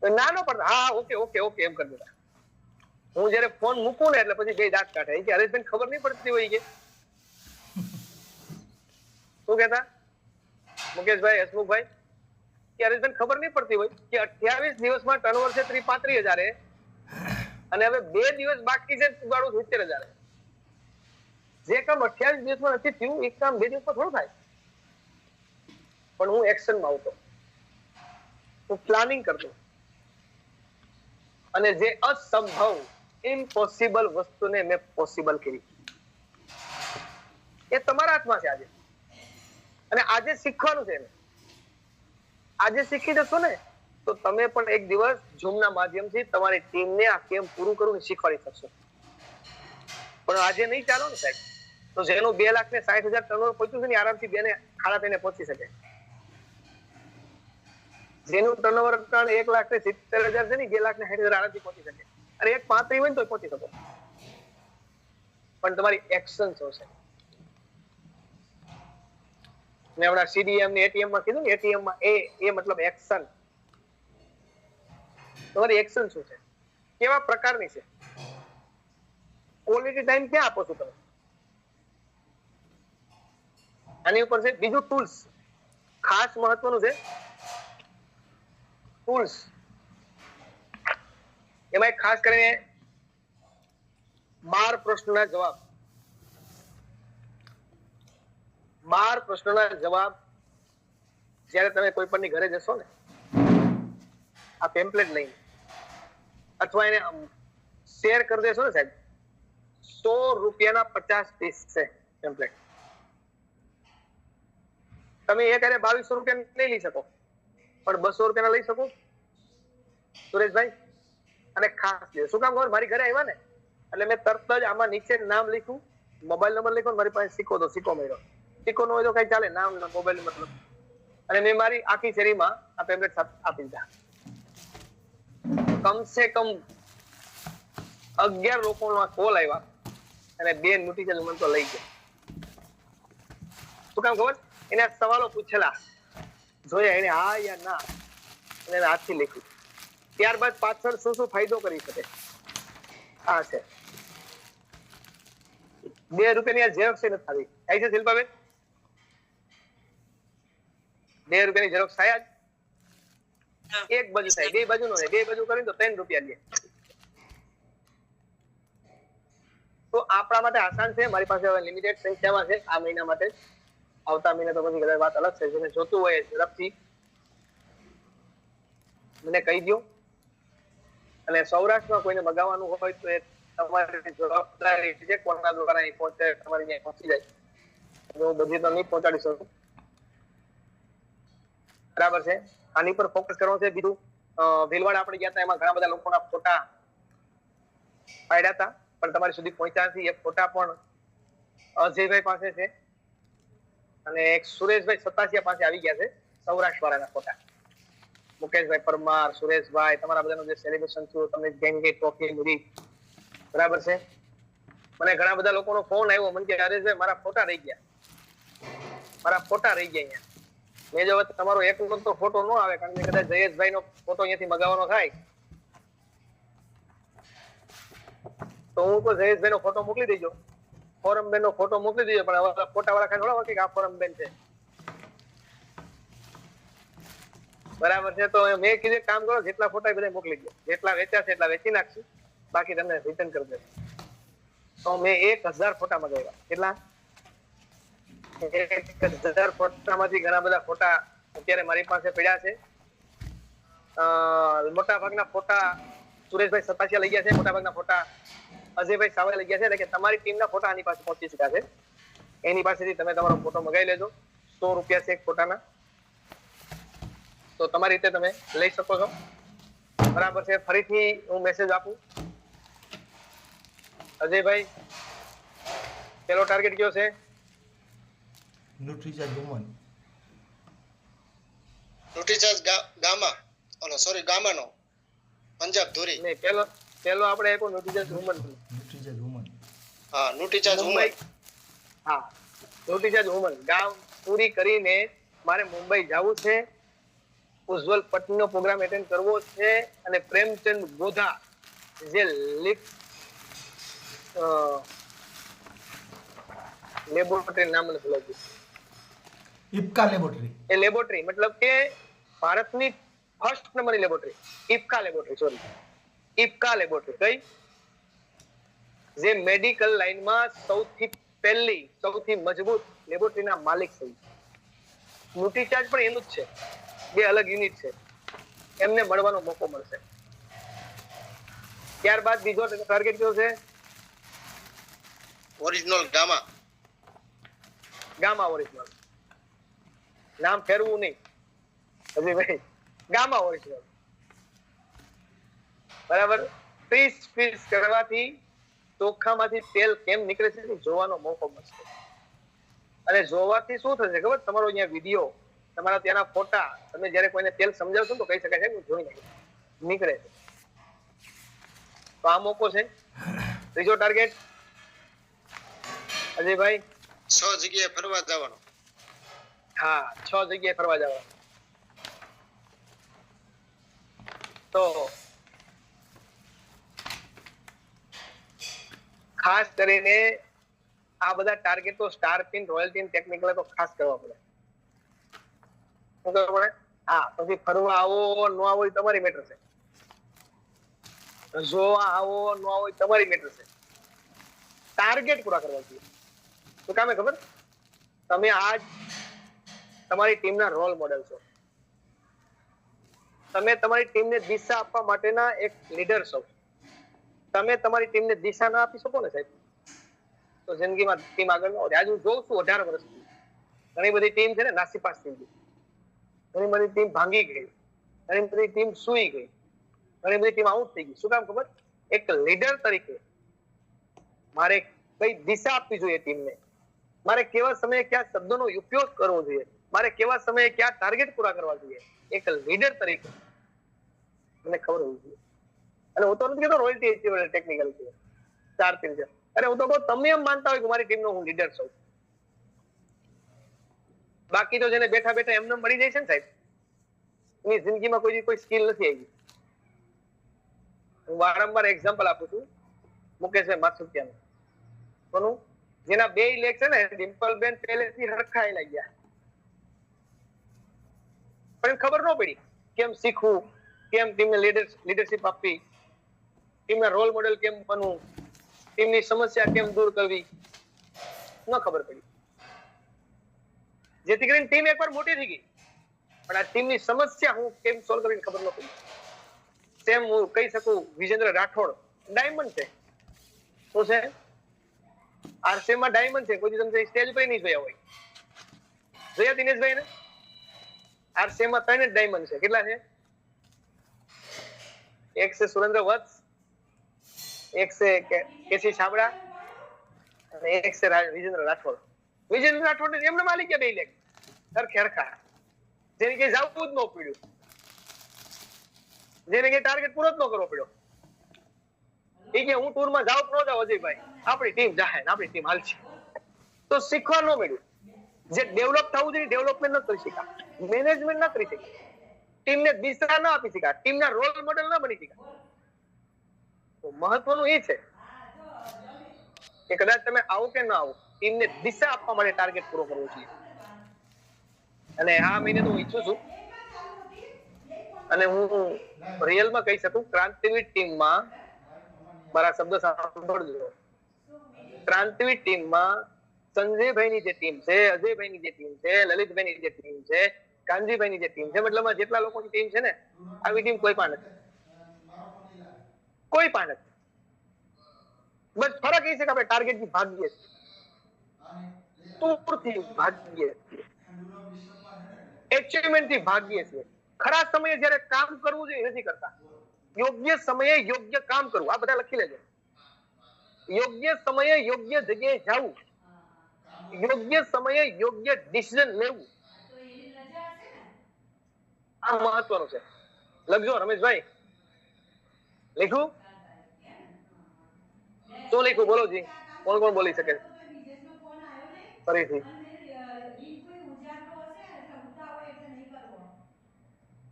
ના ન પડતા, હા ઓકે ઓકે ઓકે એમ કરી દેતા. હું જયારે ફોન મૂકું ને એટલે પછી બે દાંત કાઢે કે હરેશભાઈ ખબર નહીં પડતી હોય કે શું કહેતા મુકેશભાઈ, હસમુખભાઈ, કે હરેશભાઈ ખબર નહીં પડતી હોય કે 28 દિવસમાં ટર્નઓવર છે 35,000 અને હવે 2 દિવસ બાકી છે ઉગાડું 70,000. જે કામ 28 દિવસમાં નથી થયું એ કામ 2 દિવસમાં થોડું થાય. પણ હું એક્શનમાં આવતો, હું પ્લાનિંગ કરતો, અને જે અસંભવ ઇમ્પોસિબલ વસ્તુને મેં પોસિબલ કરી. એ તમારા હાથમાં છે આજે. અને આજે શીખવાનું છે. આજે શીખી જશો ને તો તમે પણ એક દિવસ ઝૂમના માધ્યમથી તમારી ટીમને આ કેમ પૂરું કરવું શીખવાડી શકશો. પણ આજે નહીં ચાલો ને સાહેબ, તો જેનું 2,60,000 ટર્નઓવર પહોંચ્યું છે ને આરામથી 2 ને ખાડા થઈને પહોંચી શકે. જેનું ટર્નઓવર 1,70,000 છે ને 2,60,000 આરામથી પહોંચી શકે. અને 1.35 હોય ને તો પહોંચી શકો. પણ તમારી એક્શન શું છે? મેં હમણાં CDM ને ATM માં કીધું ને, ATM માં એ મતલબ એક્શન. તમારી એક્શન શું છે? કેવા પ્રકારની છે? ક્વોલિટી ટાઈમ ક્યાં આપો છો તમે? આની ઉપર છે. બીજું ટૂલ્સ, ખાસ મહત્વનું છે ટૂલ્સ. એમાં ખાસ કરીને 12 પ્રશ્નોના જવાબ. 12 પ્રશ્નોના જવાબ જ્યારે તમે કોઈ પણની ઘરે જશો ને આ ટેમ્પલેટ લઈને, અથવા એને શેર કરી દેશો ને સાહેબ, 100 રૂપિયાના 50 પીસ છે ટેમ્પલેટ. તમે એક હારે 2200 રૂપિયા નહીં લઈ શકો, પણ 200 રૂપિયાના લઈ શકો સુરેશભાઈ. અને ખાસ શું કામ ખબર? મારી ઘરે આવ્યા ને એટલે મેં તરત જ આમાં નીચે નામ લખ્યું, મોબાઈલ નંબર લખ્યો, મારી પાસે સિક્કો તો સિક્કો મળ્યો. સિક્કો નો હોય તો કઈ ચાલે, નામ મોબાઈલ મતલબ. અને મેં મારી આખી શેરીમાં આ ટેમ્પલેટ આપી દીધા. કમસે કમ 11 લોકોનો કોલ આવ્યા અને 2 નોટિફિકેશન મને તો લઈ ગયા. શું કામ ખબર? એને સવાલો પૂછેલા જોયા એને હા યા ના અને એને હાથથી લખ્યું. ત્યારબાદ પાછળ શું શું ફાયદો કરી શકે આ છે. 2 રૂપિયાની આ ઝેરોક્ષ નથી આવી. થાય છે શિલ્પાબેન? 2 રૂપિયાની ઝેરોક્ષ થાય જ? એક બાજુ થાય, બે બાજુ નો થાય. 2 બાજુ કરીને તો 3 રૂપિયા લે. તો આપણા માટે આસાન છે. મારી પાસે હવે લિમિટેડ સંખ્યામાં છે આ મહિના માટે. આવતા મહિને તો પછી કદાચ વાત અલગ છે. જેને જોતું હોય ઝડપથી મને કહી દો. અને સૌરાષ્ટ્રમાં કોઈને મગાવવાનું હોય તો એ તમારી જવાબદારી છે. કોના દ્વારા અહીં પહોંચે, તમારી ત્યાં પહોંચી જાય. હું બધી તો નહીં પહોંચાડી શકું, બરાબર છે. આની પર ફોકસ કરવાનું છે. બીજું ભીલવાડા આપણે ગયા હતા, એમાં ઘણા બધા લોકોના ફોટા પાડ્યા હતા પણ તમારી સુધી પહોંચ્યા નથી. એ ફોટા પણ અજયભાઈ પાસે છે અને એક સુરેશભાઈ સતાસિયા પાસે આવી ગયા છે. સૌરાષ્ટ્ર વાળાના ફોટા. મુકેશભાઈ પરમાર, સુરેશભાઈ, તમારા બધાનું જે સેલિબ્રેશન થયું, તમને ગેંગે ટ્રોફી મળી, બરાબર છે. મને ઘણા બધા લોકોનો ફોન આવ્યો, મને કે હરેશભાઈ મારા ફોટા રહી ગયા, મારા ફોટા રહી ગયા અહીંયા. મેં જો તમારો એકનો તો ફોટો ન આવે, કારણ કે કદાચ જયેશભાઈ નો ફોટો અહીંયાથી મગાવવાનો થાય તો હું તો જયેશભાઈ નો ફોટો મોકલી દેજો, ફોરમબેન નો ફોટો મોકલી દેજો. પણ હવે ફોટા વાળા ખાલી થોડા કે આ ફોરમબેન છે, બરાબર છે. તો મેં કીધું કામ કરો, જેટલા ફોટા બધા મોકલી દો, જેટલા વેચ્યા છે એટલા વેચી નાખશું, બાકી તમને રિટર્ન કરી દેશું. તો મેં 1000 ફોટા મગાવ્યા. કેટલા? 1000 ફોટામાંથી ઘણા બધા ફોટા અત્યારે મારી પાસે પડ્યા છે. મોટા ભાગના ફોટા સુરેશભાઈ સતાસિયા લઈ ગયા છે, મોટા ભાગના ફોટા અજયભાઈ સાવલે લઈ ગયા છે. એટલે કે તમારી ટીમના ફોટા આની પાસે પહોંચી શક્યા છે. એની પાસેથી તમે તમારો ફોટો મગાવી લેજો. 100 રૂપિયા છે એક ફોટાના, તો તમારી રીતે તમે લઈ શકો છો, બરાબર છે. ફરીથી હું મેસેજ આપું, અજયભાઈ પેલો ટાર્ગેટ કયો છે? ન્યુટ્રીચાર્જ વુમન. ન્યુટ્રીચાર્જ ગામા, ઓલો સોરી ગામાનો પંજાબ ધોરી. નહીં, પેલો આપણે આપ્યો ન્યુટ્રીચાર્જ વુમન. ન્યુટ્રીચાર્જ વુમન. હા, ન્યુટ્રીચાર્જ વુમન. હા, ન્યુટ્રીચાર્જ વુમન. ગામ પૂરી કરીને મારે મુંબઈ જવું છે, ઉજ્જવલ પટનો પ્રોગ્રામ એટેન્ડ કરવો છે અને પ્રેમચંદ ગોધા જે લેબોરેટરી નામ નથી ભૂલાતું, ઇપ્કા લેબોરેટરી. એ લેબોરેટરી મતલબ કે ભારતની ફર્સ્ટ નંબરની લેબોરેટરી, ઇપ્કા લેબોરેટરી, સોરી ઇપ્કા લેબોરેટરી. કઈ? જે મેડિકલ લાઈનમાં સૌથી પહેલી, સૌથી મજબૂત લેબોરેટરીના માલિક છે. ન્યુટ્રીચાર્જ પણ એનું જ છે, 2 અલગ યુનિટ છે. એમને મળવાનો મોકો મળશે. ત્યારબાદ બીજો ટાર્ગેટ કયો છે? Original gamma. Gamma original. નામ ફેરવું નહીં અજયભાઈ, ગામા ઓરિજિનલ, બરાબર. 30 પીસ કરવાથી ચોખામાંથી તેલ કેમ નીકળે છે જોવાનો મોકો મળશે. અને જોવાથી શું થશે ખબર? તમારો અહીંયા વિડીયો, તમારા ત્યાંના ફોટા, તમે જયારે કોઈને તેલ સમજાવશો તો કહી શકાય છે કે જોઈ નીકળે છે. તો આ મોકો છે. ત્રીજો ટાર્ગેટ અજયભાઈ? 6 જગ્યાએ ફરવા જવાનો. હા, 6 જગ્યાએ ફરવા જવાનું. તો ખાસ કરીને આ બધા ટાર્ગેટો star pin, royal pin, technical તો ખાસ કરવા પડે. શું કરવા પડે? હા, પછી ફરવા આવો ન આવો એ તમારી મેટર છે, જોવા આવો ન આવો એ તમારી મેટર છે. ટાર્ગેટ પૂરા કરવા જોઈએ. શું કામે ખબર? તમે આજ તમારી ટીમના રોલ મોડેલ છો, તમે તમારી ટીમને દિશા આપવા માટેના એક લીડર છો. તમે તમારી ટીમને દિશા ના આપી શકો ને સાહેબ, તો જિંદગીમાં ટીમ આગળ ન વધે. આજે હું જોઉં છું 18 વર્ષથી ઘણી બધી ટીમ છે ને નાસીપાસ થઈ ગઈ, ઘણી બધી ટીમ ભાંગી ગઈ, ઘણી બધી ટીમ સુઈ ગઈ, ઘણી બધી ટીમ આઉટ થઈ ગઈ. શું કામ ખબર? એક લીડર તરીકે મારે કઈ દિશા આપવી જોઈએ ટીમને, મારે કેવા સમયે કયા શબ્દોનો ઉપયોગ કરવો જોઈએ, મારે કેવા સમયે કયા ટાર્ગેટ પૂરા કરવા જોઈએ, એક લીડર તરીકે મને ખબર હોવી જોઈએ. અને હું તો નથી કહેતો રોયલ્ટી ટેકનિકલ છે, 4 પિન છે. અરે હું તો કહું તમે એમ માનતા હોય કે મારી ટીમનો હું લીડર છું. બાકી તો જેને બેઠા બેઠા એમને મળી જાય છે ને સાહેબ, એની જિંદગીમાં કોઈ સ્કિલ નથી આવી. હું વારંવાર એક્ઝામ્પલ આપું છું મુકેશભાઈ માથુકિયાનું. કોનું? જેના બે લેગ છે ને, ડિમ્પલબેન પહેલેથી હરખાયેલા ગયા, પણ ખબર ન પડી કેમ શીખવું, કેમ ટીમને લીડરશિપ આપવી, ટીમના રોલ મોડેલ કેમ બનવું, ટીમની સમસ્યા કેમ દૂર કરવી, ન ખબર પડી. જેથી કરીને ટીમ એકવાર મોટી થઈ ગઈ, પણ આ ટીમની સમસ્યા હું કેમ સોલ્વ કરવી ખબર ન પડી. સેમ હું કહી શકું, વિજેન્દ્ર રાઠોડ ડાયમંડ છે. શું છે? આરસીએમ માં ડાયમંડ છે. કોઈ તમે સ્ટેજ પર નહીં જોયા હોય. જોયા દિનેશભાઈ ને? આરસીએમ માં 3 જ ડાયમંડ છે. કેટલા છે? એક છે સુરેન્દ્ર વત્સ, એક છે કેસી છાબડા અને એક છે વિજેન્દ્ર રાઠોડ. વિજેન્દ્ર રાઠોડ ને એમને માલિક બે લેગ હરખા, જેને કે જવું જ ન પડ્યું, જેને કે ટાર્ગેટ પૂરો જ ન કરવો પડ્યો. એ કે હું ટૂરમાં જાઉં ન જાઉં અજયભાઈ, આપણી ટીમ જાહે, આપણી ટીમ હાલશે. તો શીખવા ન મળ્યું. જે ડેવલપ થવું જોઈએ ડેવલપમેન્ટ ન કરી શક્યા, મેનેજમેન્ટ ન કરી શક્યા, ટીમને દિશા ન આપી શક્યા, ટીમના રોલ મોડેલ ન બની શક્યા. તો મહત્વનું એ છે કે કદાચ તમે આવો કે ન આવો, ટીમને દિશા આપવા માટે ટાર્ગેટ પૂરો કરવો જોઈએ. અને આ મહિને તો હું ઈચ્છું છું અને હું રિયલમાં કહી શકું, ક્રાંતિવીર ટીમમાં મારા શબ્દ સાંભળજો, ક્રાંતિવીર ટીમમાં સંજયભાઈની જે ટીમ છે, અજયભાઈની જે ટીમ છે, લલિતભાઈની જે ટીમ છે, કાનજીભાઈની જે ટીમ છે, મતલબ જેટલા લોકોની ટીમ છે ને, આવી ટીમ કોઈ પણ નથી. કોઈ પણ નથી. બસ ફરક એ છે કે આપણે ટાર્ગેટ થી ભાગીએ છીએ, ટૂરથી ભાગીએ છીએ, એચિવમેન્ટ થી ભાગીએ છીએ. ખરા સમયે જયારે કામ કરવું જોઈએ નથી કરતા. યોગ્ય સમયે યોગ્ય કામ કરવું, આ બધા લખી લેજો. યોગ્ય સમયે યોગ્ય જગ્યાએ જવું, યોગ્ય સમયે યોગ્ય ડિસિઝન લેવું, આ મહત્વનું છે. લખજો રમેશભાઈ. લખ્યું? શું લખ્યું બોલો જી? કોણ કોણ બોલી શકે? ફરીથી.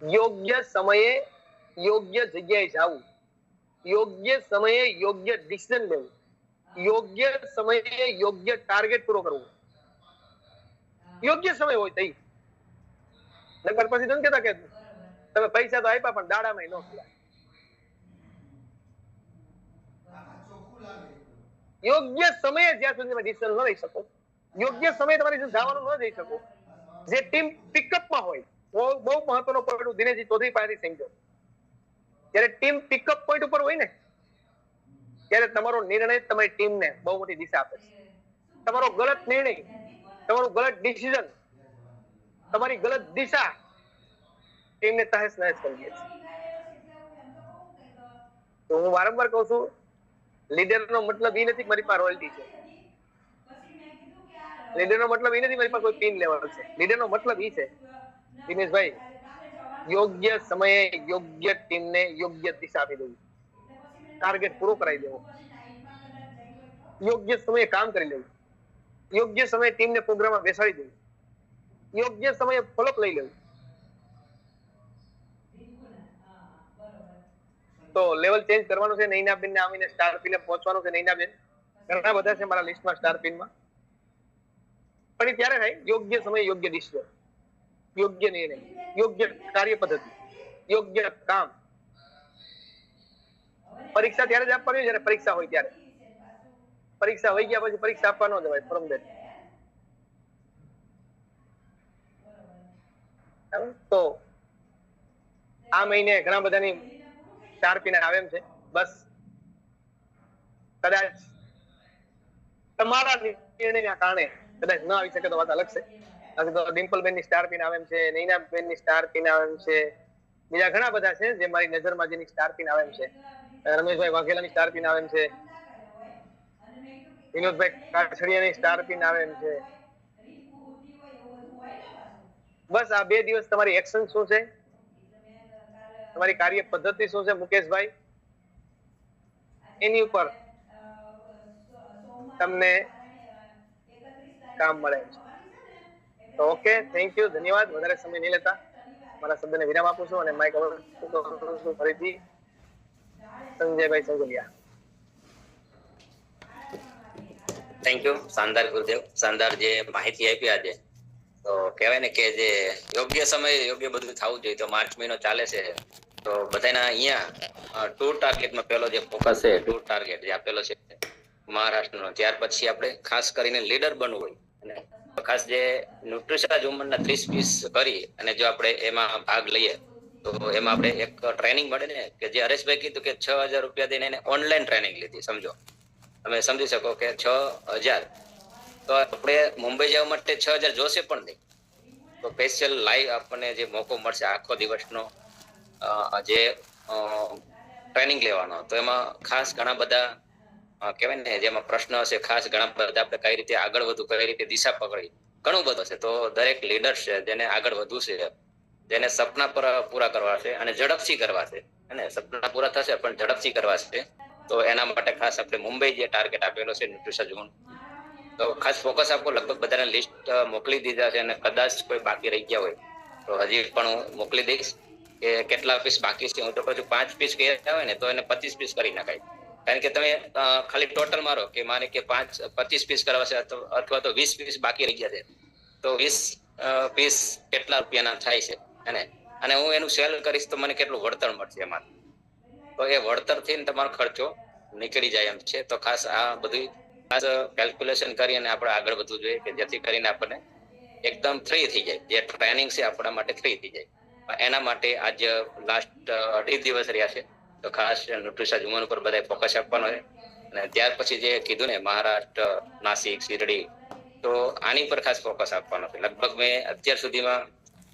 યોગ્ય સમયે યોગ્ય જગ્યાએ જવું, યોગ્ય સમયે યોગ્ય ડિસિઝન લેવું, યોગ્ય સમયે યોગ્ય ટાર્ગેટ પૂરો કરવો. યોગ્ય સમય હોય તઈ. નકર પછી નથી કહેતા કે તમે પૈસા તો આપ્યા પણ દાડામાં ન ખીલાય. યોગ્ય સમયે જ્યાં સુધી તમે ડિસિઝન ન લઈ શકો, યોગ્ય સમયે તમારી જવાનું ન જઈ શકો, જે ટીમ પિકઅપમાં હોય, બહુ મહત્વનો પોઈન્ટ દિનેશજી ચૌધરી પાસેથી સમજો. જ્યારે ટીમ પિકઅપ પોઈન્ટ ઉપર હોય ને, ત્યારે તમારો નિર્ણય તમારી ટીમને બહુ મોટી દિશા આપે છે. તમારો ગલત નિર્ણય, તમારું ગલત ડિસિઝન, તમારી ગલત દિશા ટીમને તહેસ નહેસ કરી દે છે. તો હું વારંવાર કહું છું, લીડરનો મતલબ એ નથી મારી પાસે રોયલ્ટી છે. લીડરનો મતલબ એ નથી મારી પાસે કોઈ પિન લેવલ છે. લીડરનો મતલબ એ છે દિનેશભાઈ, યોગ્ય સમયે યોગ્ય ટીમને યોગ્ય દિશા આપી દેવી, ટાર્ગેટ પૂરો કરાવી દેવો, યોગ્ય સમયે કામ કરી લેવું, યોગ્ય સમયે ટીમને પ્રોગ્રામમાં બેસાડી દેવું, યોગ્ય સમયે ફોલોઅપ લઈ લેવું. તો લેવલ ચેન્જ કરવાનું છે. નૈનાબેન ને આવીને સ્ટાર પિન પહોંચવાનું છે. નૈનાબેન ઘણા બધા છે મારા લિસ્ટમાં સ્ટાર પિનમાં, પણ ત્યારે થાય યોગ્ય સમયે યોગ્ય ડિસિઝન, યોગ્ય નિર્ણય, યોગ્ય કાર્ય પદ્ધતિ, યોગ્ય કામ. પરીક્ષા ત્યારે જ આપવાની જ્યારે પરીક્ષા હોય ત્યારે. પરીક્ષા હોય ગયા પછી પરીક્ષા આપવા ન જવાય. From that. તો આ મહિને ઘણા બધાની સ્ટાર પિન આવે એમ છે. બસ કદાચ તમારા નિર્ણયના કારણે કદાચ ન આવી શકે તો વાત અલગ છે. ડિમ્પલબેન ની સ્ટાર પિન આવે એમ છે, નૈનાબેન ની સ્ટાર પિન આવે એમ છે, બીજા ઘણા બધા છે જે મારી નજરમાં જેની સ્ટાર પિન આવે એમ છે. રમેશભાઈ વાઘેલાની સ્ટાર પિન આવે એમ છે, વિનોદભાઈ કાછડિયાની સ્ટાર પિન આવે એમ છે. બસ આ 2 દિવસ તમારી એક્શન શું છે, તમારી કાર્ય પદ્ધતિ શું છે મુકેશભાઈ, એની ઉપર તમને કામ મળે છે. તો ઓકે, થેન્ક યુ, ધન્યવાદ. વધારે સમય નહીં લેતા. મારા શબ્દને વિરામ આપું છું અને માઇક ફરીથી સંજયભાઈ સંગલિયા. થેન્ક યુ શાનદાર ગુરુદેવ, શાનદાર જે માહિતી આપી આજે. તો કહેવાય ને કે જે યોગ્ય સમય યોગ્ય બધું થવું જોઈએ. તો માર્ચ મહિનો ચાલે છે તો બધાના અહીંયા ટૂર ટાર્ગેટમાં પેલો જે ફોકસ છે, ટૂર ટાર્ગેટ જે આપેલો છે મહારાષ્ટ્રનો. ત્યાર પછી આપણે ખાસ કરીને લીડર બનવું હોય અને ખાસ જે ન્યુટ્રિશન વુમનના 30 પીસ કરી અને જો આપણે એમાં ભાગ લઈએ તો એમાં આપણે એક ટ્રેનિંગ મળે ને, કે જે હરેશભાઈ કીધું કે 6,000 રૂપિયા દઈને એને ઓનલાઈન ટ્રેનિંગ લીધી. સમજો, તમે સમજી શકો કે 6,000, તો આપણે મુંબઈ જવા માટે 6,000 જોશે પણ નહીં. તો સ્પેશિયલ લાઈવ આપણને જે મોકો મળશે આખો દિવસનો જે ટ્રેનિંગ લેવાનો, તો એમાં ખાસ ઘણા બધા કહેવાય ને જેમાં પ્રશ્ન હશે, ખાસ ઘણા બધા આપણે કઈ રીતે આગળ વધવું, કઈ રીતે દિશા પકડી, ઘણું બધું છે. તો દરેક લીડર છે જેને આગળ વધવું છે, જેને સપના પૂરા કરવા છે અને ઝડપથી કરવા છે, અને સપના પૂરા થશે પણ ઝડપથી કરવા છે, તો એના માટે ખાસ આપણે મુંબઈ જે ટાર્ગેટ આપેલો છે ન્યુટ્રિશન ઝોન, તો ખાસ ફોકસ આપો. લગભગ બધાને લિસ્ટ મોકલી દીધા છે અને કદાચ કોઈ બાકી રહી ગયા હોય તો હજી પણ હું મોકલી દઈશ કે કેટલા પીસ બાકી છે. હું તો કહું 5 પીસ ગયા હોય ને તો એને 25 પીસ કરી નાખાય. કારણ કે તમે ખાલી ટોટલ મારો કે મારે કે 25 પીસ કરવા છે અથવા તો 20 પીસ બાકી રહી ગયા છે, તો 20 પીસ કેટલા રૂપિયાના થાય છે અને હું એનું સેલ કરીશ તો મને કેટલું વળતર મળશે એમાં. તો એ વળતર થી તમારો ખર્ચો નીકળી જાય એમ છે. તો ખાસ આ બધું ખાસ કેલ્ક્યુલેશન કરી અને આપણે આગળ વધવું જોઈએ કે જેથી કરીને આપણને એકદમ ફ્રી થઈ જાય. જે ટ્રેનિંગ છે આપણા માટે ફ્રી થઈ જાય. એના માટે આજ લાસ્ટ 2.5 દિવસ રહ્યા છે, તો ખાસ ન્યુટ્રિશન વુમન ઉપર બધા ફોકસ આપવાનો છે. અને ત્યાર પછી જે કીધું ને મહારાષ્ટ્ર, નાસિક, શિરડી, તો આની પર ખાસ ફોકસ આપવાનો છે. લગભગ મેં અત્યાર સુધીમાં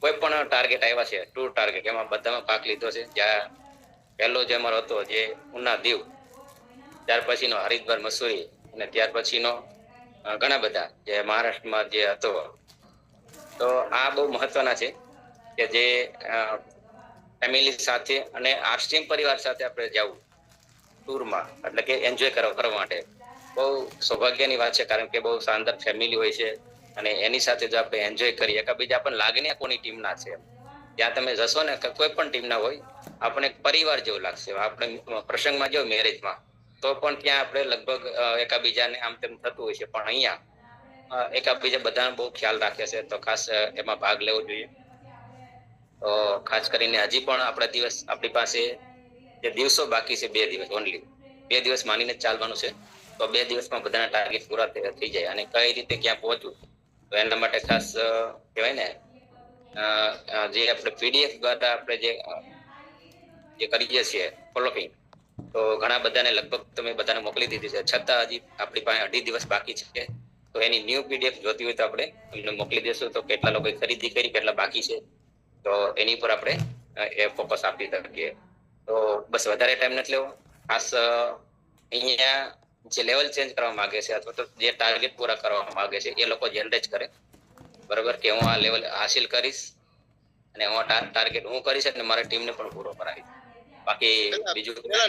કોઈ પણ ટાર્ગેટ આવ્યા છે ટૂર ટાર્ગેટ, એમાં બધામાં ભાગ લીધો છે. જ્યાં પહેલો જે અમારો હતો જે ઉના દીવ, ત્યાર પછીનો હરિદ્વાર મસૂરી, અને ત્યાર પછીનો ઘણા બધા જે મહારાષ્ટ્રમાં જે હતો. તો આ બહુ મહત્વના છે કે જે ફેમિલી સાથે અને આશ્રમ પરિવાર સાથે આપણે જવું ટૂરમાં, એટલે કે એન્જોય કરવા માટે બહુ સૌભાગ્યની વાત છે. કારણ કે બહુ શાનદાર ફેમિલી હોય છે અને એની સાથે જો આપણે એન્જોય કરીએ, એકબીજા પણ લાગણી કોની ટીમના છે, ત્યાં તમે જશો ને કોઈ પણ ટીમના હોય, આપણે પરિવાર જેવું લાગશે. આપણે પ્રસંગમાં જો મેરેજમાં તો પણ ત્યાં આપણે લગભગ એકાબીજાને આમ તેમ થતું હોય છે, પણ અહીંયા એકાબીજા બધાનો બહુ ખ્યાલ રાખે છે. તો ખાસ એમાં ભાગ લેવો જોઈએ. તો ખાસ કરીને હજી પણ આપણી પાસે જે દિવસો બાકી છે, 2 દિવસ ઓનલી, 2 દિવસ માનીને ચાલવાનું છે. તો 2 દિવસમાં બધાના ટાર્ગેટ પૂરા થઈ જાય. અને કઈ રીતે ક્યાં પહોંચવું, તો એના માટે ખાસ કહેવાય ને જે આપણે પીડીએફ દ્વારા આપણે જે કરીએ છીએ ફોલોપિંગ, તો ઘણા બધાને લગભગ તમે બધાને મોકલી દીધી છે. છતાં હજી આપણી પાસે 2.5 દિવસ બાકી છે. તો એની ન્યૂ પીડીએફ જોતી હોય તો આપણે તમને મોકલી દેશું. તો કેટલા લોકોએ ખરીદી કરી, કેટલા બાકી છે, તો એની પર આપણે એ ફોકસ આપી શકીએ. તો બસ વધારે ટાઈમ નથી લેવો. ખાસ અહીંયા જે લેવલ ચેન્જ કરવા માંગે છે અથવા તો જે ટાર્ગેટ પૂરા કરવા માંગે છે એ લોકો જનરેટ કરે, બરોબર, કે હું આ લેવલ હાસિલ કરીશ અને હું ટાર્ગેટ હું કરીશ અને મારી ટીમને પણ પૂરો કરાવીશ. બાકી બીજું પેલા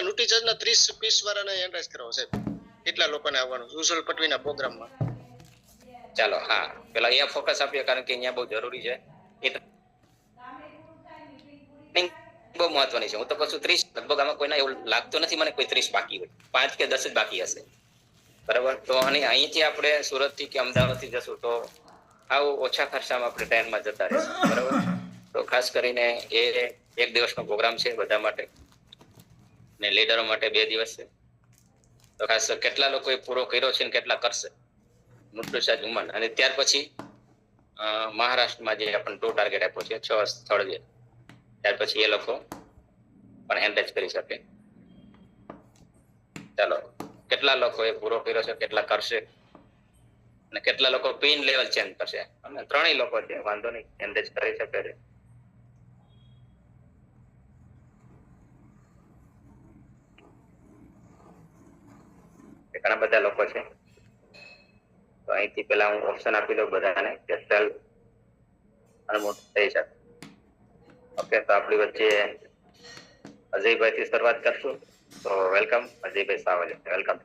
ન્યુટ્રીચર્જના 30 પીસ વાળાને એન્ટ્રેસ કરાવો સાહેબ. કેટલા લોકોને આવવાનું સુશલ પટવીના પ્રોગ્રામમાં? ચાલો, હા, પેલા અહીંયા ફોકસ આપીએ કારણ કે અહીંયા બહુ જરૂરી છે. બહુ મહત્વની છે. હું તો કહું છું 30, લગભગ આમાં કોઈને એવું લાગતું નથી મને કોઈ 30 બાકી હોય, 5 કે 10 જ બાકી હશે, બરાબર. તો અને અહીંથી આપણે સુરત થી કે અમદાવાદ થી જશું તો આવું ઓછા ખર્ચામાં આપણે ટ્રેનમાં જતા રહેશું, બરાબર. તો ખાસ કરીને એ 1 દિવસનો પ્રોગ્રામ છે બધા માટે, ને લીડરો માટે 2 દિવસ છે. તો ખાસ કેટલા લોકોએ પૂરો કર્યો છે ને કેટલા કરશે ન્યુટ્રિશન વુમન. અને ત્યાર પછી મહારાષ્ટ્રમાં જે આપણને ટૂર ટાર્ગેટ આપ્યો છે 6 સ્થળ છે, ત્યાર પછી એ લોકો પણ હેન્ડેજ કરી શકે. ચાલો, કેટલા લોકોએ પૂરો કર્યો છે, કેટલા કરશે અને કેટલા લોકો પિન લેવલ ચેન્જ કરશે. અને 3 લોકો છે, વાંધો નહીં, હેન્ડેજ કરી શકે છે. ઘણા બધા લોકો છે. તો અહીંથી પેલા હું ઓપ્શન આપી દઉં બધાને કે સેલ અનમોટ થઈ શકે. ઓકે, તો આપણી વચ્ચે અજયભાઈ થી શરૂઆત કરશું. તો વેલકમ અજયભાઈ સાવલિયા, વેલકમ.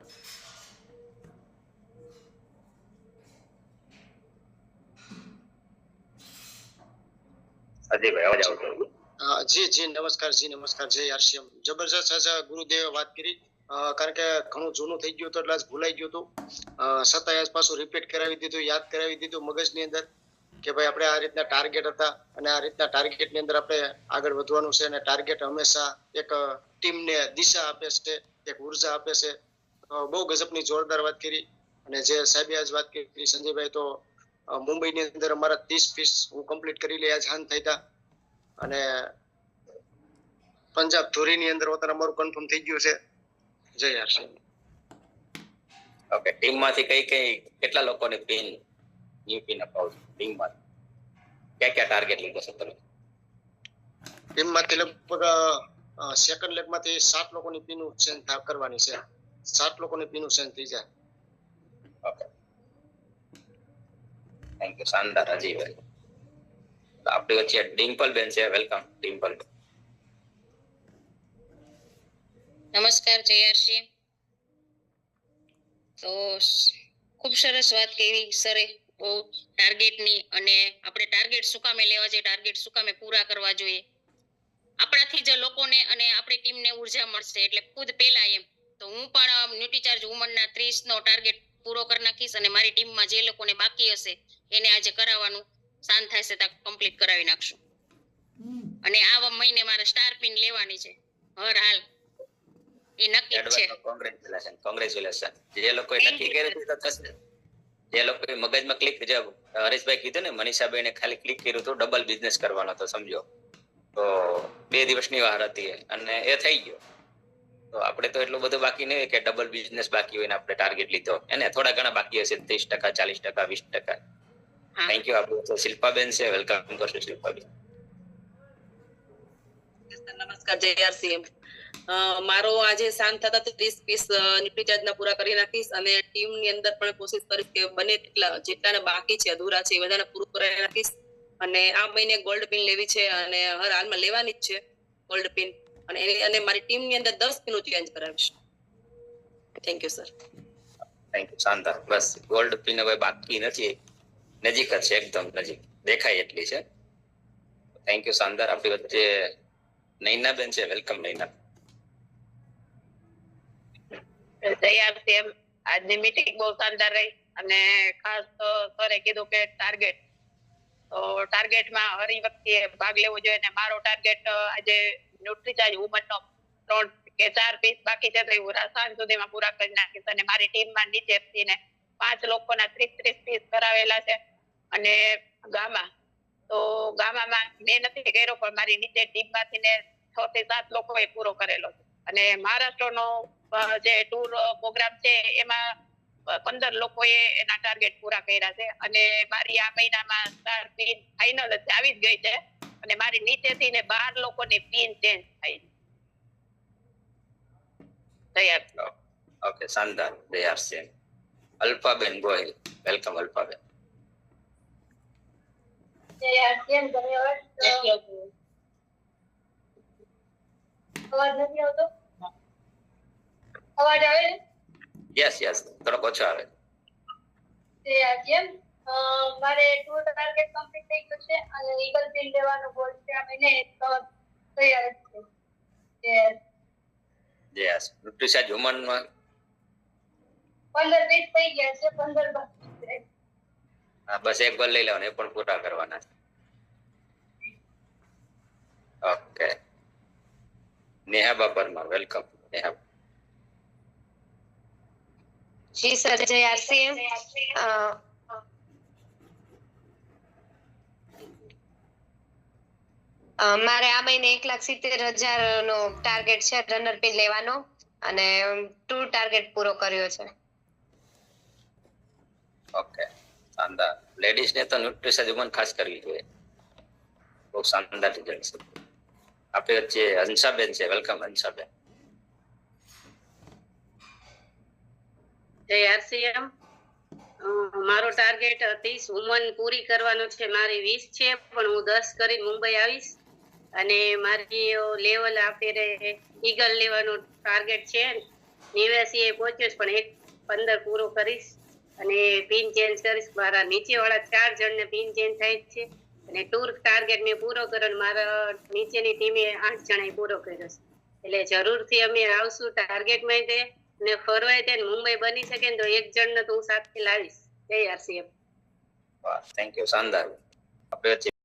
અજયભાઈ અવાજ આવતો? જી નમસ્કાર જય આરસીએમ. જબરજસ્ત આજે ગુરુદેવે વાત કરી, કારણ કે ઘણું જૂનું થઈ ગયું હતું એટલે આજ ભૂલાઈ ગયું હતું, છતાંય આજ પાછું રિપીટ કરાવી દીધું, યાદ કરાવી દીધું મગજની અંદર કે ભાઈ આપણે આ રીતના ટાર્ગેટ હતા અને આ રીતના ટાર્ગેટની અંદર આપણે આગળ વધવાનું છે. અને ટાર્ગેટ હંમેશા એક ટીમને દિશા આપે છે, એક ઉર્જા આપે છે. બહુ ગજબની જોરદાર વાત કરી. અને જે સાહેબે આજ વાત કરી સંજયભાઈ, તો મુંબઈની અંદર અમારા 30 પીસ હું કમ્પ્લીટ કરી લઈ આજ હાન થઈ હતા. અને પંજાબ ધોરીની અંદર અત્યારે અમારું કન્ફર્મ થઈ ગયું છે. જય આરસીએમ. ઓકે, ટીમમાંથી કઈ કેટલા લોકોને પિન ન્યુ પિન અપાવશો? ટીમમાં ક્યાં ટાર્ગેટ લીધો છે તમે? ટીમમાંથી લગભગ સેકન્ડ લેગમાંથી 7 લોકોની પીનું ચેન્જ કરવાની છે. 7 લોકોની પીનું ચેન્જ થઈ જાય. Okay, thank you. શાનદાર અજયભાઈ. આપણી વચ્ચે ડિમ્પલ બેન છે, વેલકમ ડિમ્પલ. નમસ્કાર જયશ્રી. તો ખૂબ સરસ વાત કરી સરે, બહુ ટાર્ગેટની, અને આપણે ટાર્ગેટ શું કામે લેવા જોઈએ, ટાર્ગેટ શું કામે પૂરા કરવા જોઈએ. આપણાથી જ લોકોને અને આપણી ટીમને ઉર્જા મળશે, એટલે ખુદ પહેલા એમ તો હું પણ ન્યુટ્રીચાર્જ વુમનના 30 નો ટાર્ગેટ પૂરો કરી નાખીશ, અને મારી ટીમમાં જે લોકોને બાકી હશે એને આજે કરાવવાનું શાંત થશે ત્યાં કમ્પ્લીટ કરાવી નાખશું. અને આ મહિને મારે સ્ટાર પિન લેવાની છે હર હાલ, એ નક્કી છે. કોંગ્રેચ્યુલેશન. જે લોકોએ નક્કી કર્યું છે તો થશે. જે લોકોએ મગજમાં ક્લિક, જે હરેશભાઈ કીધું ને, મનીષાબેને ખાલી ક્લિક કર્યું તો ડબલ બિઝનેસ કરવાનો તો સમજો, તો 2 દિવસની વાર હતી અને એ થઈ ગયો. તો આપણે તો એટલું બધું બાકી નહીં કે ડબલ બિઝનેસ બાકી હોય ને આપણે ટાર્ગેટ લીધો. એને થોડા ઘણા બાકી હશે, 30%, 40%, 20%. Thank you. આપણું તો શિલ્પાબેન છે, વેલકમ કરશું શિલ્પાબેન. નમસ્કાર જયઆરસીએમ. મારો આજે શાંત થતા 30 પીસ ન્યુટ્રીચાર્જના પૂરા કરી નાખીશ, અને ટીમની અંદર પણ કોશિશ કરીશ કે બને તેટલા જેટલાને બાકી છે, અધૂરા છે, એ બધાને પૂરું કરાવી નાખીશ. અને આ મહિને ગોલ્ડ પિન લેવી છે, અને હર હાલમાં લેવાની જ છે ગોલ્ડ પિન, અને મારી ટીમની અંદર 10 પિનો ચેન્જ કરાવીશ. Thank you sir. Thank you. શાનદાર. બસ ગોલ્ડ પિન હવે બાકી નથી, નજીક જ છે, એકદમ નજીક દેખાય એટલી છે. Thank you. શાનદાર. આપણી વચ્ચે નૈનાબેન છે, વેલકમ નૈના. જયઆરસીએમ. આજની મીટિંગ બહુ શાનદાર રહી, અને ખાસ તો સરે કીધું કે ટાર્ગેટ, તો ટાર્ગેટમાં હરી વખતે ભાગ લેવો જોઈએ. અને મારો ટાર્ગેટ આજે ન્યુટ્રીચાર્જ વુમનનો 3 કે 4 પીસ બાકી છે, તો હું સાંજ સુધીમાં પૂરા કરી નાખીશ. અને મારી ટીમમાં નીચેથી ને 5 લોકોના 30 પીસ કરાવેલા છે. અને ગામામાં મેં નથી કર્યો, પણ મારી નીચે ટીમમાંથી ને 6 થી 7 લોકોએ પૂરો કરેલો છે. અને મહારાષ્ટ્રનો જે ટૂર પ્રોગ્રામ છે એમાં 15 લોકોએ એના ટાર્ગેટ પૂરા કર્યા છે. અને મારી આ મહિનામાં સ્ટાર પિન ફાઇનલ જ આવી જ ગઈ છે, અને મારી નીચેથી ને 12 લોકોની પિન ચેન્જ થઈ છે. ઓકે, શાનદાર. જયઆરસીએમ. અલ્પાબેન ગોહિલ, વેલકમ અલ્પાબેન. જયઆરસીએમ. ધન્યવાદ. અવાજ નથી આવતો? અવાજ આવે છે? યસ, થોડોક ઓછો આવે. જયઆરસીએમ. મારે ટૂર ટાર્ગેટ કમ્પ્લીટ થઈ ગયું છે, અને ઈગલ પિન લેવાનો ગોલ છે આ મહિને, તો તૈયાર છે. યસ. ન્યુટ્રીચાર્જ વુમનમાં 15 પીસ થઈ ગયા છે, 15 બાકી છે. હા, બસ એક ગોલ લઈ લેવાનો, એ પણ પૂરા કરવાના છે. ઓકે. નેહાબા પરમાર, વેલકમ નેહા. જી સર. જયઆરસીએમ. મારે આ મહિને 1,70,000 નો ટાર્ગેટ છે રનર પિન લેવાનો, અને 2 ટાર્ગેટ પૂરો કર્યો છે. ઓકે, શાનદાર. લેડીઝ ને તો ન્યુટ્રીશન વુમન ખાસ કરવી જોઈએ, બહુ શાનદાર રિઝલ્ટ છે. આપણી વચ્ચે હંસાબેન છે, વેલકમ હંસાબેન. જયઆરસીએમ. મારો ટાર્ગેટ 30 વુમન પૂરી કરવાનો છે, મારી 20 છે, પણ હું 10 કરી મુંબઈ આવીશ. અને મારી લેવલ આપણે ઈગલ લેવાનું ટાર્ગેટ છે, 89 પહોંચ્યો, પણ 15 પૂરો કરીશ. અને પિન ચેન્જ કરીશ. મારા નીચે વાળા 4 જણને પિન ચેન્જ થાય છે, અને ટૂર ટાર્ગેટ મેં પૂરો કર્યો અને મારા નીચેની ટીમે 8 જણાએ પૂરો કર્યો છે. એટલે જરૂરથી અમે આવશું ટાર્ગેટમાં તે ને ફરવાય તે મુંબઈ બની શકે ને તો એક જણને તો હું સાથે લાવીશ. જય આરસીએમ. થેન્ક યુ શાનદાર. આપણે